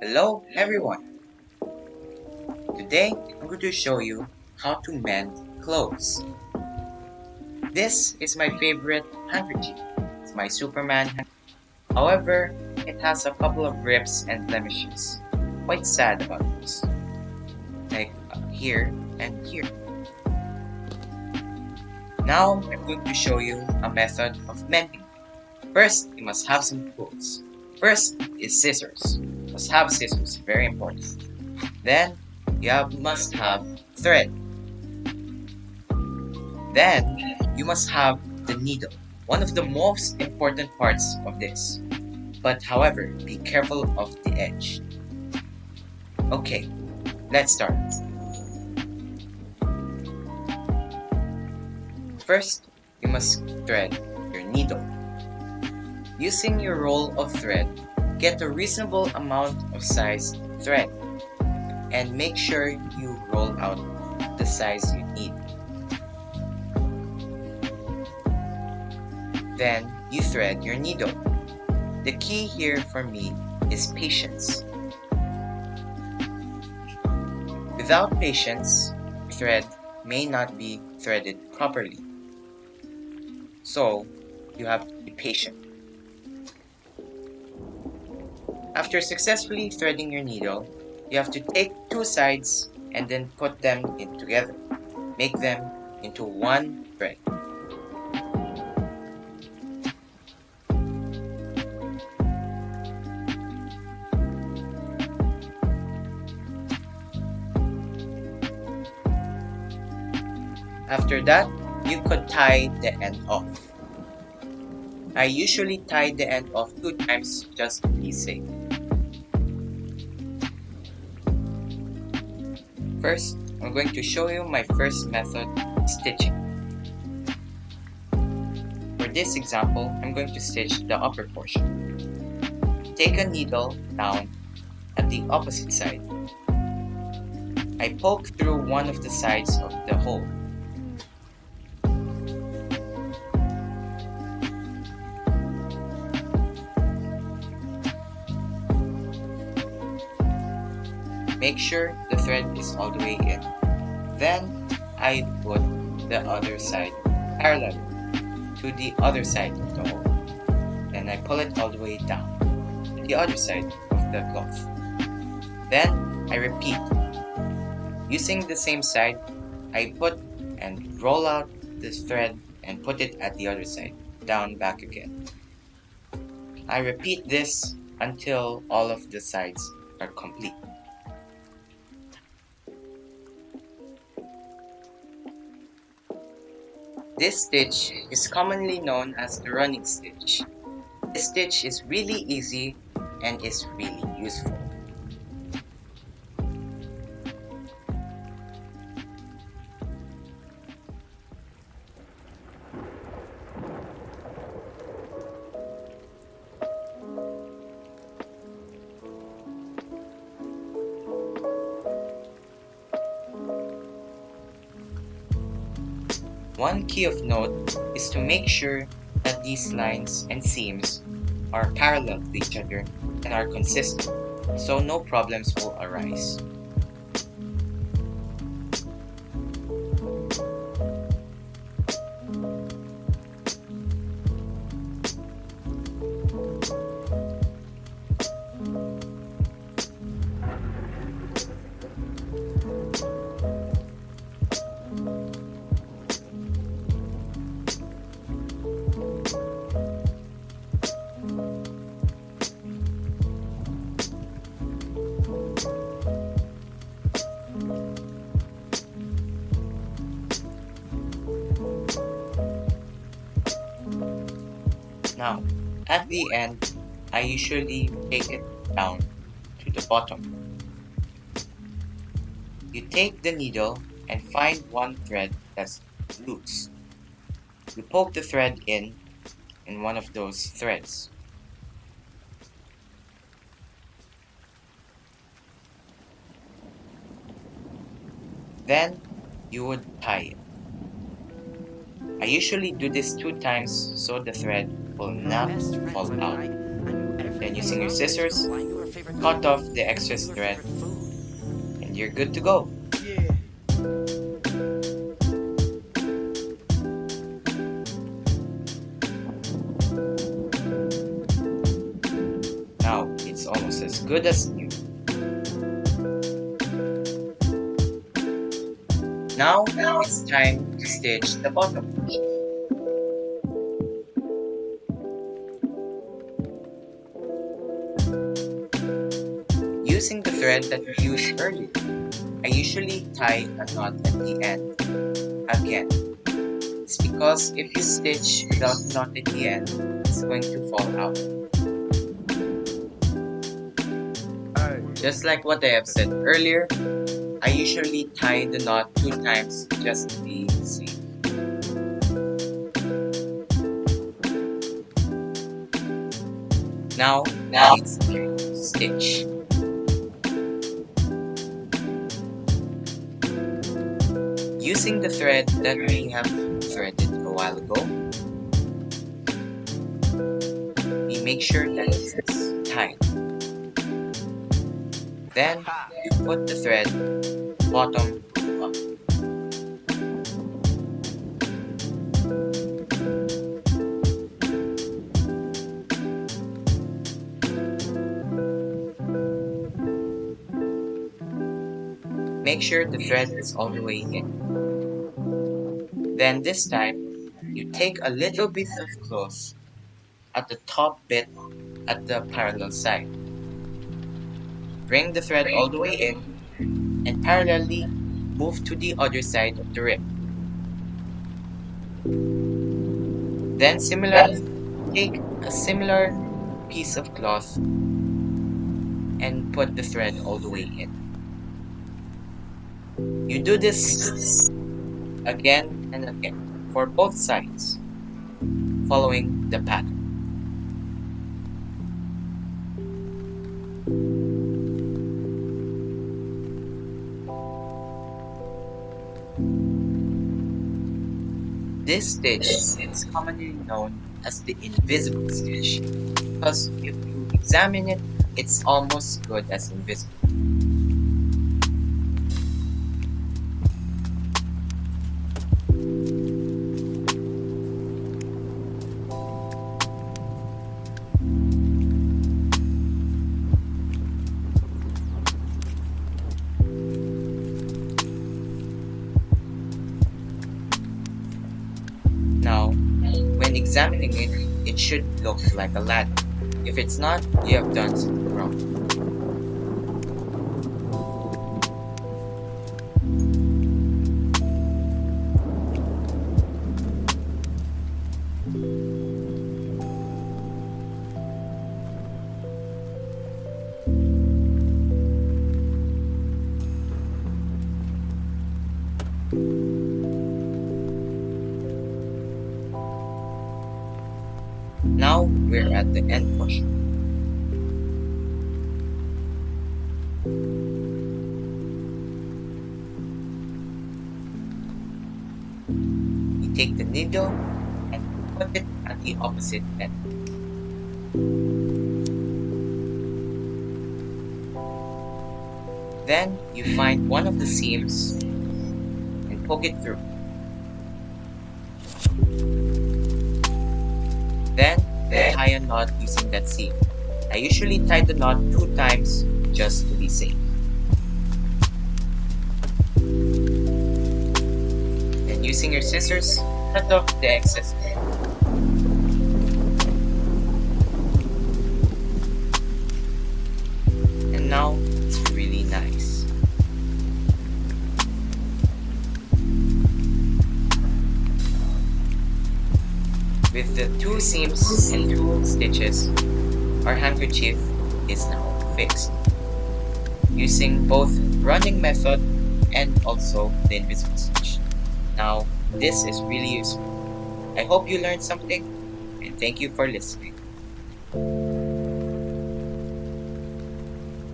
Hello everyone! Today I'm going to show you how to mend clothes. This is my favorite handkerchief. It's my Superman handkerchief. However, it has a couple of rips and blemishes. Quite sad about this. Like here and here. Now I'm going to show you a method of mending. First, you must have some tools. First is scissors. You must have scissors, very important. Then must have thread. Then you must have the needle, one of the most important parts of this. But however, be careful of the edge. Okay, let's start. First, you must thread your needle. Using your roll of thread, get a reasonable amount of size thread and make sure you roll out the size you need. Then you thread your needle. The key here for me is patience. Without patience, thread may not be threaded properly. So, you have to be patient. After successfully threading your needle, you have to take two sides and then put them in together. Make them into one thread. After that, you could tie the end off. I usually tie the end off 2 times just to be safe. First, I'm going to show you my first method, stitching. For this example, I'm going to stitch the upper portion. Take a needle down at the opposite side. I poke through one of the sides of the hole. Make sure the thread is all the way in. Then I put the other side parallel to the other side of the hole. Then I pull it all the way down to the other side of the cloth. Then I repeat. Using the same side, I put and roll out this thread and put it at the other side, down back again. I repeat this until all of the sides are complete. This stitch is commonly known as the running stitch. This stitch is really easy and is really useful. One key of note is to make sure that these lines and seams are parallel to each other and are consistent, so no problems will arise. Now, at the end, I usually take it down to the bottom. You take the needle and find one thread that's loose. You poke the thread in one of those threads. Then you would tie it. I usually do this 2 times so the thread will not fall out. Then using your scissors, cut off the excess thread, and you're good to go. Now it's almost as good as new. Now it's time to stitch the bottom. Using the thread that we used earlier, I usually tie a knot at the end. Again, it's because if you stitch without a knot at the end, it's going to fall out. Just like what I have said earlier, I usually tie the knot 2 times just to be safe. Now it's time to stitch. Using the thread that we have threaded a while ago, we make sure that it's tied. Then you put the thread bottom up. Make sure the thread is all the way in. Then this time, you take a little bit of cloth at the top bit at the parallel side. Bring the thread all the way in and parallelly move to the other side of the rib. Then similarly, take a similar piece of cloth and put the thread all the way in. You do this again and again for both sides, following the pattern. This stitch is commonly known as the invisible stitch because if you examine it, it's almost good as invisible. Now, when examining it, it should look like a ladder. If it's not, you have done something wrong. Now we're at the end portion. You take the needle and put it at the opposite end. Then you find one of the seams and poke it through. Then tie a knot using that seam. I usually tie the knot 2 times just to be safe. Then using your scissors, cut off the excess thread. And now it's really nice. With the 2 seams and 2 stitches, our handkerchief is now fixed. Using both running method and also the invisible stitch. Now, this is really useful. I hope you learned something and thank you for listening.